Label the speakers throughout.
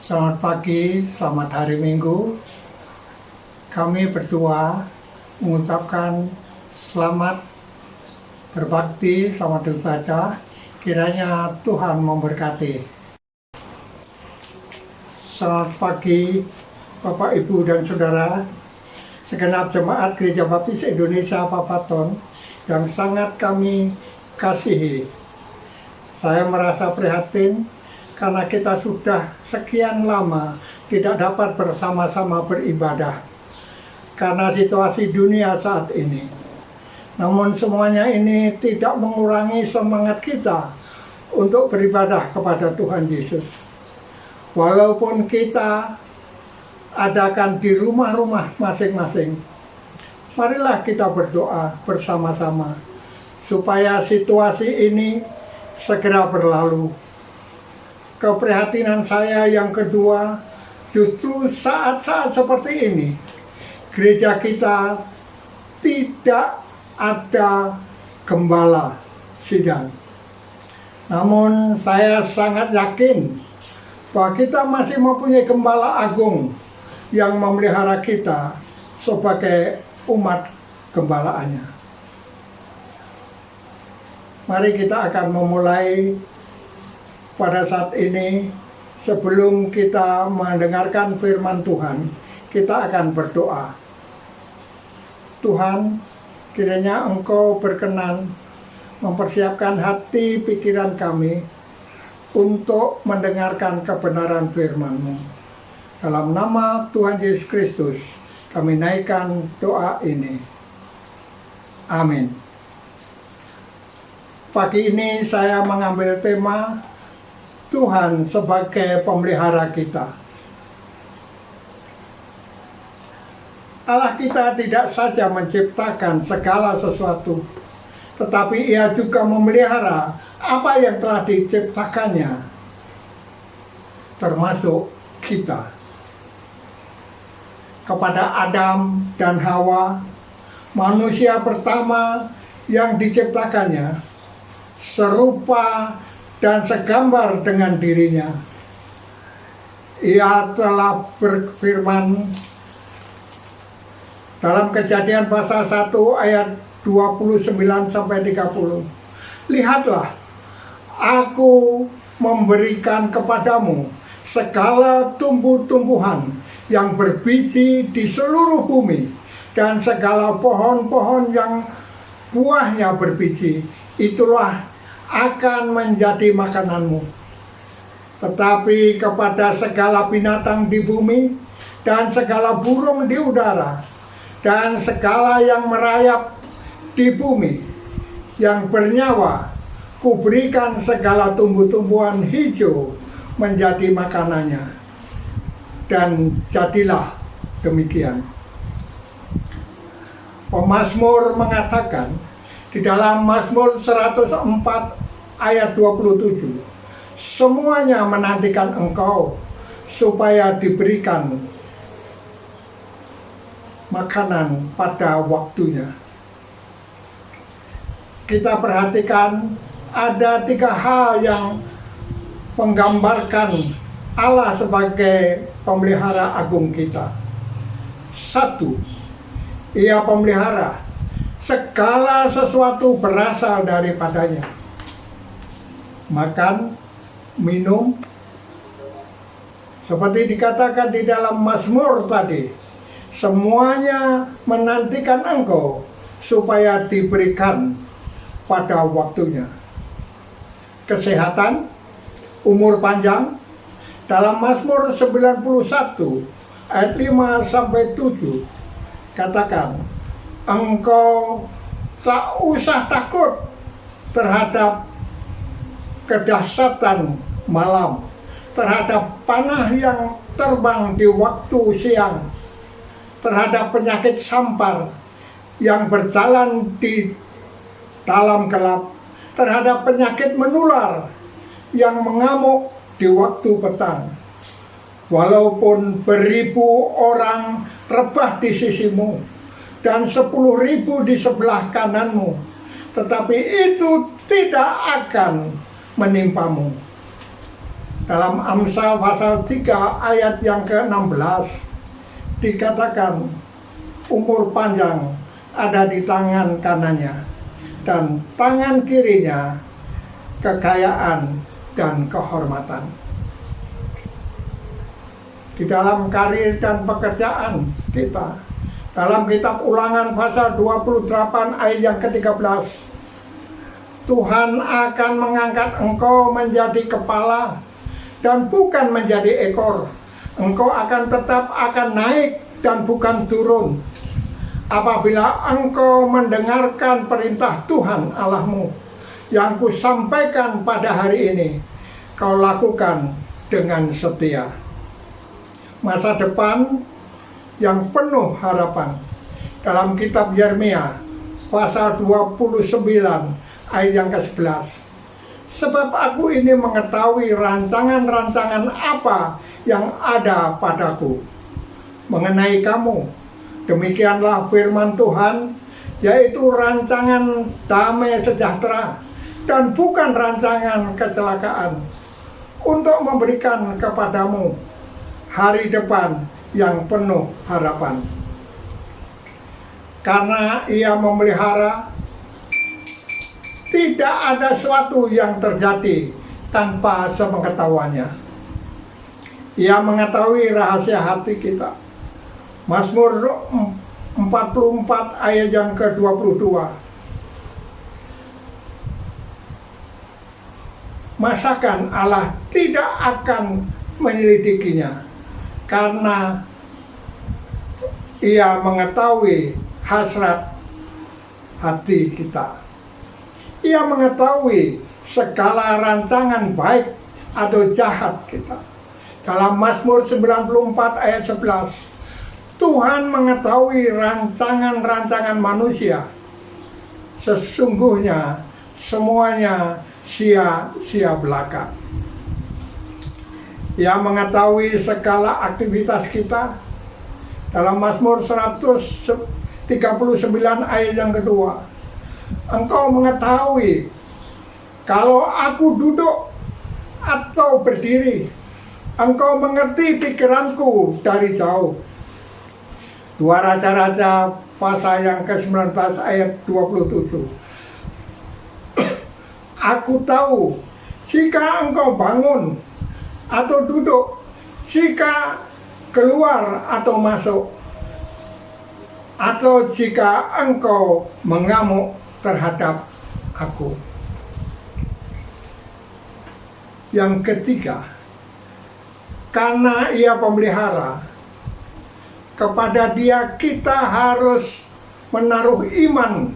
Speaker 1: Selamat pagi, selamat hari Minggu. Kami berdua mengucapkan selamat berbakti, selamat beribadah. Kiranya Tuhan memberkati. Selamat pagi Bapak, Ibu, dan Saudara, segenap jemaat Gereja Baptis Indonesia Papaton yang sangat kami kasihi. Saya merasa prihatin karena kita sudah sekian lama tidak dapat bersama-sama beribadah karena situasi dunia saat ini. Namun semuanya ini tidak mengurangi semangat kita untuk beribadah kepada Tuhan Yesus. Walaupun kita adakan di rumah-rumah masing-masing, marilah kita berdoa bersama-sama supaya situasi ini segera berlalu. Keprihatinan saya yang kedua, justru saat-saat seperti ini, gereja kita tidak ada gembala sidang. Namun saya sangat yakin bahwa kita masih mempunyai gembala agung yang memelihara kita sebagai umat gembalaannya. Mari kita akan memulai pada saat ini. Sebelum kita mendengarkan firman Tuhan, kita akan berdoa. Tuhan, kiranya Engkau berkenan mempersiapkan hati pikiran kami untuk mendengarkan kebenaran firman-Mu. Dalam nama Tuhan Yesus Kristus, kami naikkan doa ini. Amin. Pagi ini saya mengambil tema Tuhan sebagai pemelihara kita. Allah kita tidak saja menciptakan segala sesuatu, tetapi Ia juga memelihara apa yang telah diciptakannya, termasuk kita. Kepada Adam dan Hawa, manusia pertama yang diciptakannya, serupa dan segambar dengan dirinya. Ia telah berfirman dalam Kejadian pasal 1 ayat 29-30. Lihatlah, aku memberikan kepadamu segala tumbuh-tumbuhan yang berbiji di seluruh bumi, dan segala pohon-pohon yang buahnya berbiji, itulah akan menjadi makananmu. Tetapi kepada segala binatang di bumi, dan segala burung di udara, dan segala yang merayap di bumi, yang bernyawa, kuberikan segala tumbuh-tumbuhan hijau menjadi makanannya. Dan jadilah demikian. Pemazmur mengatakan di dalam Mazmur 104 ayat 27, semuanya menantikan Engkau supaya diberikan makanan pada waktunya. Kita perhatikan ada 3 hal yang menggambarkan Allah sebagai pemelihara agung kita. 1, Ia pemelihara. Segala sesuatu berasal daripadanya. Makan, minum, seperti dikatakan di dalam Mazmur tadi, semuanya menantikan Engkau supaya diberikan pada waktunya. Kesehatan, umur panjang, dalam Mazmur 91 ayat 5-7 katakan, Engkau tak usah takut terhadap kedahsyatan malam, terhadap panah yang terbang di waktu siang, terhadap penyakit sampar yang berjalan di dalam gelap, terhadap penyakit menular yang mengamuk di waktu petang. Walaupun 1000 orang rebah di sisimu dan 10.000 di sebelah kananmu, tetapi itu tidak akan menimpamu. Dalam Amsal pasal 3 ayat yang ke-16 dikatakan umur panjang ada di tangan kanannya dan tangan kirinya kekayaan dan kehormatan. Di dalam karir dan pekerjaan kita, dalam kitab Ulangan pasal 28 ayat yang ke-13, Tuhan akan mengangkat engkau menjadi kepala dan bukan menjadi ekor. Engkau akan tetap akan naik dan bukan turun. Apabila engkau mendengarkan perintah Tuhan Allahmu yang kusampaikan pada hari ini, kau lakukan dengan setia. Masa depan yang penuh harapan. Dalam kitab Yeremia pasal 29 ayat yang ke-11. Sebab aku ini mengetahui rancangan-rancangan apa yang ada padaku mengenai kamu. Demikianlah firman Tuhan, yaitu rancangan damai sejahtera dan bukan rancangan kecelakaan, untuk memberikan kepadamu hari depan yang penuh harapan. Karena ia memelihara, tidak ada sesuatu yang terjadi tanpa sepengetahuannya. Ia mengetahui rahasia hati kita. Mazmur 44 ayat yang ke-22. Masakan Allah tidak akan menyelidikinya, karena ia mengetahui hasrat hati kita. Ia mengetahui segala rancangan baik atau jahat kita. Dalam Mazmur 94 ayat 11, Tuhan mengetahui rancangan-rancangan manusia. Sesungguhnya semuanya sia-sia belaka. Ia mengetahui segala aktivitas kita. Dalam Mazmur 139 ayat yang kedua, engkau mengetahui kalau aku duduk atau berdiri. Engkau mengerti pikiranku dari jauh. 2 Raja-Raja pasal yang ke-19 ayat 27. Aku tahu jika engkau bangun atau duduk, jika keluar atau masuk, atau jika engkau mengamuk terhadap aku. Yang ketiga, karena ia pemelihara, kepada dia kita harus menaruh iman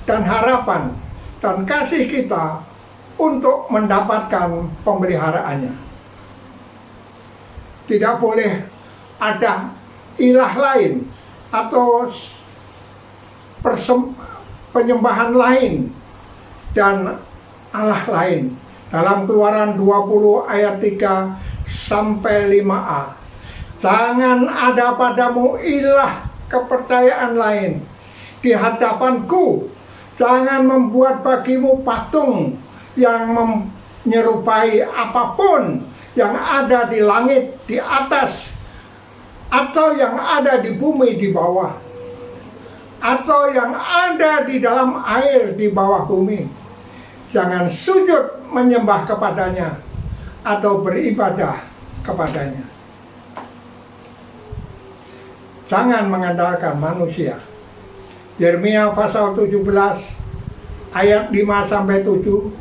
Speaker 1: dan harapan dan kasih kita untuk mendapatkan pemeliharaannya. Tidak boleh ada ilah lain atau penyembahan lain dan Allah lain. Dalam Keluaran 20 ayat 3 sampai 5a. Jangan ada padamu ilah kepercayaan lain di hadapanku. Jangan membuat bagimu patung yang menyerupai apapun yang ada di langit di atas, atau yang ada di bumi di bawah, atau yang ada di dalam air di bawah bumi. Jangan sujud menyembah kepadanya atau beribadah kepadanya. Jangan mengandalkan manusia. Yeremia pasal 17 ayat 5 sampai 7.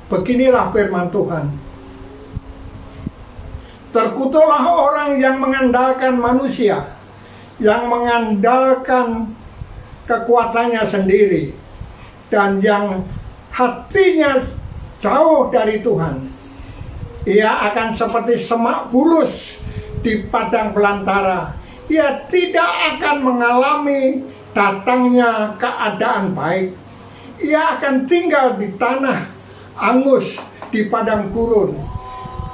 Speaker 1: Beginilah firman Tuhan. Terkutuklah orang yang mengandalkan manusia, yang mengandalkan kekuatannya sendiri, dan yang hatinya jauh dari Tuhan. Ia akan seperti semak bulus di padang belantara. Ia tidak akan mengalami datangnya keadaan baik. Ia akan tinggal di tanah angus, di padang gurun,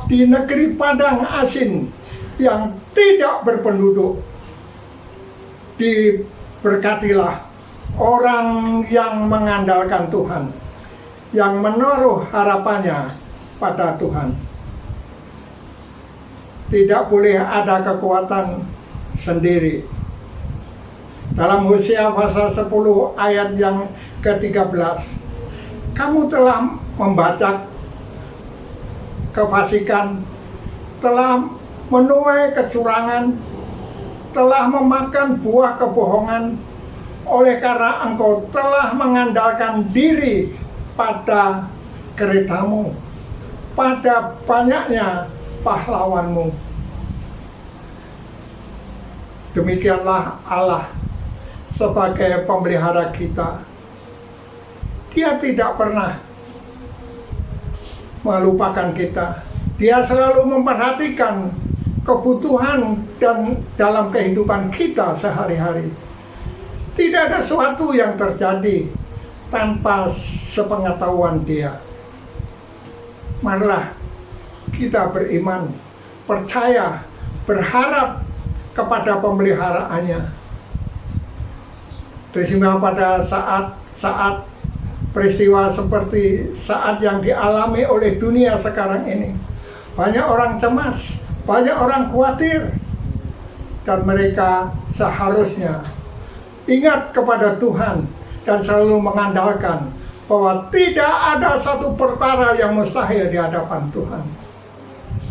Speaker 1: di negeri padang asin yang tidak berpenduduk. Diberkatilah orang yang mengandalkan Tuhan, yang menaruh harapannya pada Tuhan. tidak boleh ada kekuatan sendiri. Dalam Hosea pasal 10 ayat yang ke-13, kamu telah membaca kefasikan, telah menuai kecurangan, telah memakan buah kebohongan, oleh karena engkau telah mengandalkan diri pada keretamu, pada banyaknya pahlawanmu. Demikianlah Allah sebagai pemelihara kita. Dia tidak pernah melupakan kita. Dia selalu memperhatikan kebutuhan dan dalam kehidupan kita sehari-hari. Tidak ada sesuatu yang terjadi tanpa sepengetahuan Dia. Marilah kita beriman, percaya, berharap kepada pemeliharaannya. Terutama pada saat peristiwa seperti saat yang dialami oleh dunia sekarang ini. Banyak orang cemas, banyak orang khawatir, dan mereka seharusnya ingat kepada Tuhan dan selalu mengandalkan bahwa tidak ada satu perkara yang mustahil di hadapan Tuhan.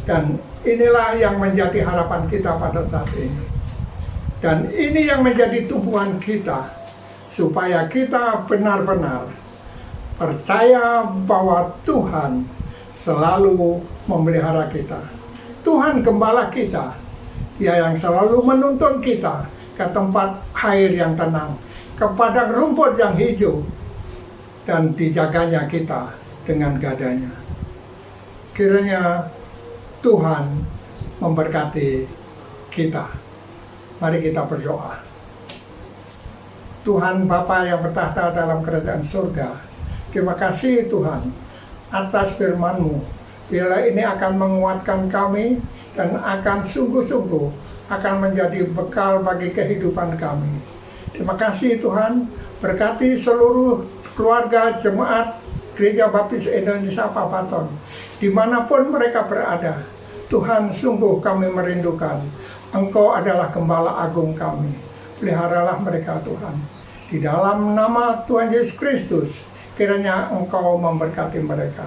Speaker 1: Dan inilah yang menjadi harapan kita pada saat ini. Dan ini yang menjadi tumpuan kita, supaya kita benar-benar percaya bahwa Tuhan selalu memelihara kita. Tuhan gembala kita, Dia yang selalu menuntun kita ke tempat air yang tenang, ke padang rumput yang hijau, dan dijaganya kita dengan gadanya. Kiranya Tuhan memberkati kita. Mari kita berdoa. Tuhan Bapa yang bertahta dalam kerajaan surga, terima kasih Tuhan atas firman-Mu. Bila ini akan menguatkan kami dan akan sungguh-sungguh akan menjadi bekal bagi kehidupan kami. Terima kasih Tuhan, berkati seluruh keluarga jemaat Gereja Baptis Indonesia Papaton, dimanapun mereka berada. Tuhan, sungguh kami merindukan Engkau adalah gembala agung kami. Peliharalah mereka Tuhan. Di dalam nama Tuhan Yesus Kristus, kiranya Engkau memberkati mereka.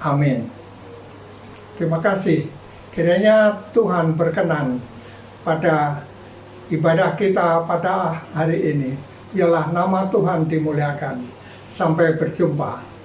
Speaker 1: Amin. Terima kasih. Kiranya Tuhan berkenan pada ibadah kita pada hari ini. Biarlah nama Tuhan dimuliakan. Sampai berjumpa.